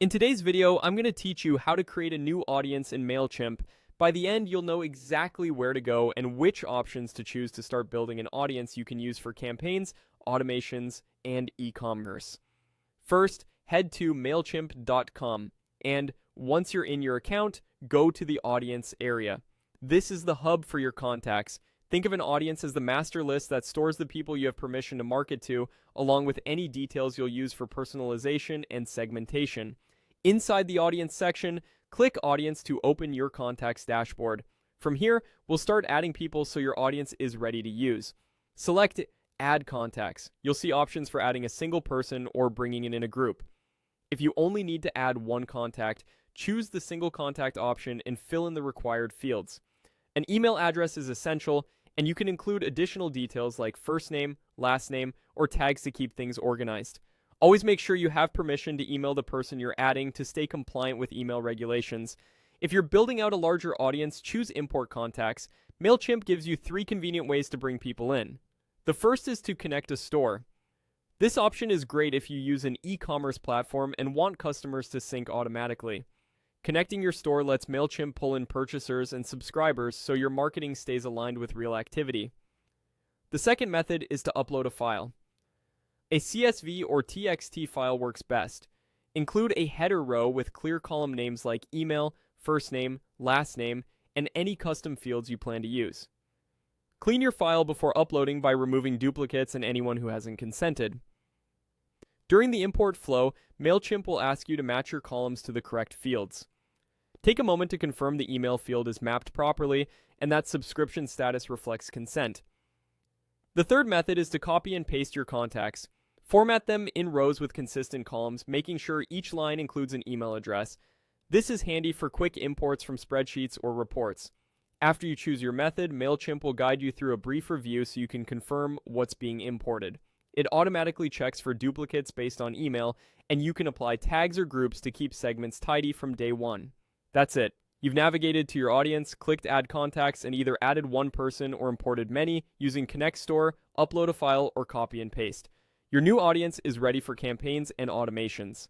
In today's video, I'm going to teach you how to create a new audience in Mailchimp. By the end, you'll know exactly where to go and which options to choose to start building an audience you can use for campaigns, automations, and e-commerce. First, head to Mailchimp.com, and once you're in your account, go to the audience area. This is the hub for your contacts. Think of an audience as the master list that stores the people you have permission to market to, along with any details you'll use for personalization and segmentation. Inside the audience section, click Audience to open your contacts dashboard. From here, we'll start adding people so your audience is ready to use. Select Add Contacts. You'll see options for adding a single person or bringing it in a group. If you only need to add one contact, choose the single contact option and fill in the required fields. An email address is essential, and you can include additional details like first name, last name, or tags to keep things organized. Always make sure you have permission to email the person you're adding to stay compliant with email regulations. If you're building out a larger audience, choose Import Contacts. Mailchimp gives you 3 convenient ways to bring people in. The first is to connect a store. This option is great if you use an e-commerce platform and want customers to sync automatically. Connecting your store lets Mailchimp pull in purchasers and subscribers so your marketing stays aligned with real activity. The second method is to upload a file. A CSV or TXT file works best. Include a header row with clear column names like email, first name, last name, and any custom fields you plan to use. Clean your file before uploading by removing duplicates and anyone who hasn't consented. During the import flow, Mailchimp will ask you to match your columns to the correct fields. Take a moment to confirm the email field is mapped properly and that subscription status reflects consent. The third method is to copy and paste your contacts. Format them in rows with consistent columns, making sure each line includes an email address. This is handy for quick imports from spreadsheets or reports. After you choose your method, Mailchimp will guide you through a brief review so you can confirm what's being imported. It automatically checks for duplicates based on email, and you can apply tags or groups to keep segments tidy from day one. That's it. You've navigated to your audience, clicked Add Contacts, and either added one person or imported many using Connect Store, upload a file, or copy and paste. Your new audience is ready for campaigns and automations.